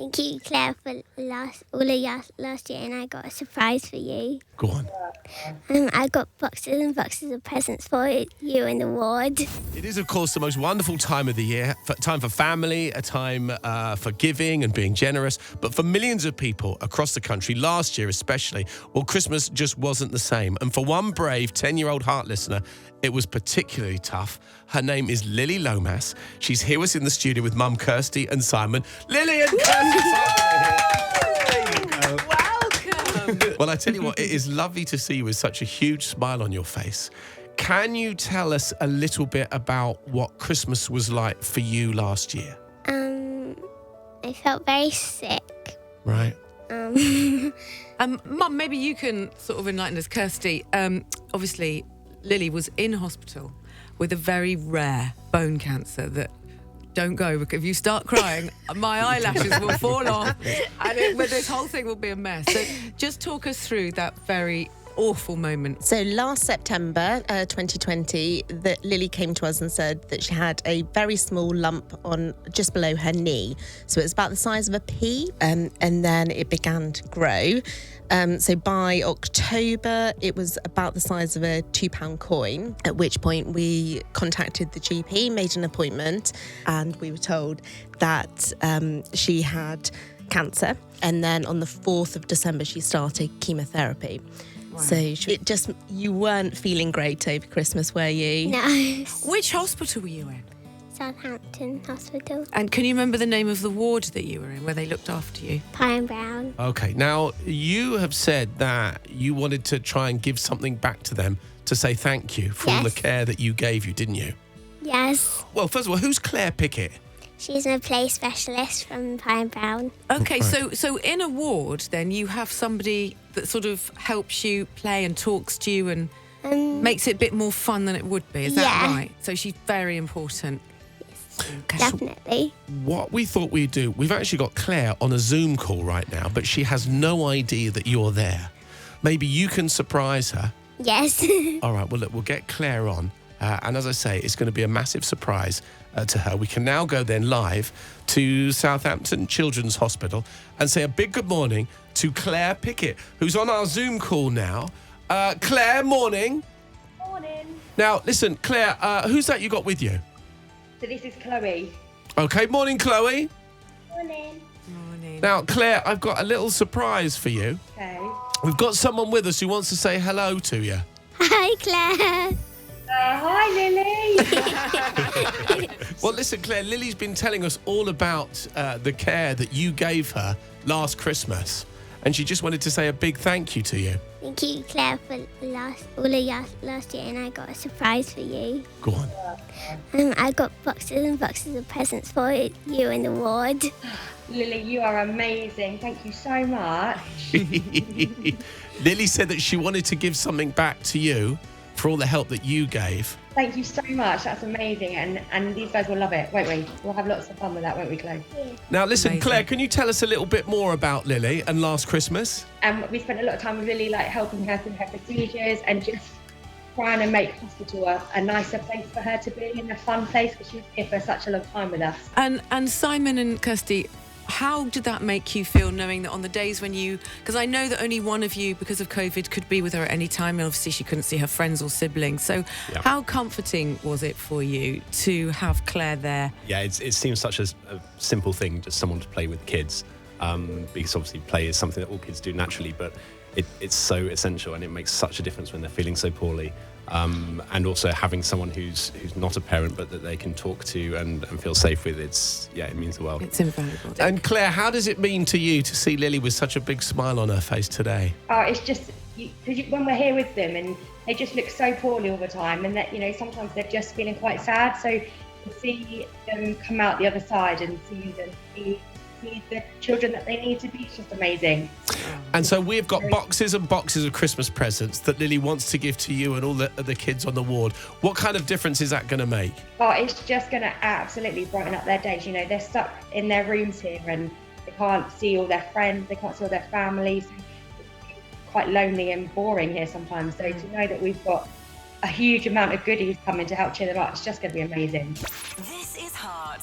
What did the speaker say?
Thank you, Claire, for all of last year, and I got a surprise for you. Go on. I got boxes and boxes of presents for you in the ward. It is, of course, the most wonderful time of the year. Time for family, a time for giving and being generous. But for millions of people across the country, last year especially, well, Christmas just wasn't the same. And for one brave 10-year-old Heart listener, it was particularly tough. Her name is Lily Lomas. She's here with us in the studio with Mum Kirsty and Simon. Lily and Kirsty Simon are here. There you go. Welcome. Well, I tell you what, it is lovely to see you with such a huge smile on your face. Can you tell us a little bit about what Christmas was like for you last year? I felt very sick. Right. Mum, maybe you can sort of enlighten us. Kirsty, obviously, Lily was in hospital with a very rare bone cancer that don't go, because if you start crying, my eyelashes will fall off and this whole thing will be a mess. So just talk us through that very awful moment. So last September 2020, that Lily came to us and said that she had a very small lump on just below her knee. So it was about the size of a pea, and then it began to grow. So by October, it was about the size of a £2 coin, at which point we contacted the GP, made an appointment, and we were told that she had cancer. And then on the 4th of December, she started chemotherapy. Wow. So you weren't feeling great over Christmas, were you? No. Which hospital were you in? Southampton Hospital. And can you remember the name of the ward that you were in, where they looked after you? Pine Brown. Okay, now you have said that you wanted to try and give something back to them to say thank you for all the care that you gave you, didn't you? Yes. Well, first of all, who's Claire Pickett? She's a play specialist from Pine Brown. Okay, Right. so in a ward, then you have somebody that sort of helps you play and talks to you and makes it a bit more fun than it would be. Is that right? So she's very important. Okay. Definitely. What we thought we'd do, we've actually got Claire on a Zoom call right now, but she has no idea that you're there. Maybe you can surprise her. Yes. All right, well, look, we'll get Claire on. And as I say, it's going to be a massive surprise to her. We can now go then live to Southampton Children's Hospital and say a big good morning to Claire Pickett, who's on our Zoom call now. Claire, morning. Morning. Now, listen, Claire, who's that you got with you? So this is Chloe. Okay, morning, Chloe. Morning. Morning. Now, Claire, I've got a little surprise for you. Okay. We've got someone with us who wants to say hello to you. Hi, Claire. Hi, Lily. Well, listen, Claire, Lily's been telling us all about the care that you gave her last Christmas, and she just wanted to say a big thank you to you. Thank you, Claire, for all of last year, and I got a surprise for you. Go on. I got boxes and boxes of presents for you in the ward. Lily, you are amazing. Thank you so much. Lily said that she wanted to give something back to you for all the help that you gave. Thank you so much. That's amazing. And these guys will love it, won't we? We'll have lots of fun with that, won't we, Chloe? Now, listen, Amazing. Claire, can you tell us a little bit more about Lily and last Christmas? We spent a lot of time with Lily, like helping her through her procedures and just trying to make hospital a nicer place for her to be and a fun place, because she was here for such a long time with us. And Simon and Kirsty, how did that make you feel, knowing that on the days when because I know that only one of you, because of COVID, could be with her at any time, and obviously she couldn't see her friends or siblings. So how comforting was it for you to have Claire there? Yeah, it seems such a simple thing, just someone to play with kids, because obviously play is something that all kids do naturally, but it's so essential, and it makes such a difference when they're feeling so poorly. And also having someone who's not a parent but that they can talk to and feel safe with, it means the world. It's invaluable. And Claire, how does it mean to you to see Lily with such a big smile on her face today? Oh, it's just, because when we're here with them and they just look so poorly all the time, and that, sometimes they're just feeling quite sad. So to see them come out the other side and see them be the children that they need to be, it's just amazing. And so we've got boxes and boxes of Christmas presents that Lily wants to give to you and all the kids on the ward. What kind of difference is that going to make? Oh, it's just going to absolutely brighten up their days. They're stuck in their rooms here and they can't see all their friends, they can't see all their families. It's quite lonely and boring here sometimes. So to know that we've got a huge amount of goodies coming to help cheer them up, it's just going to be amazing. This is Heart.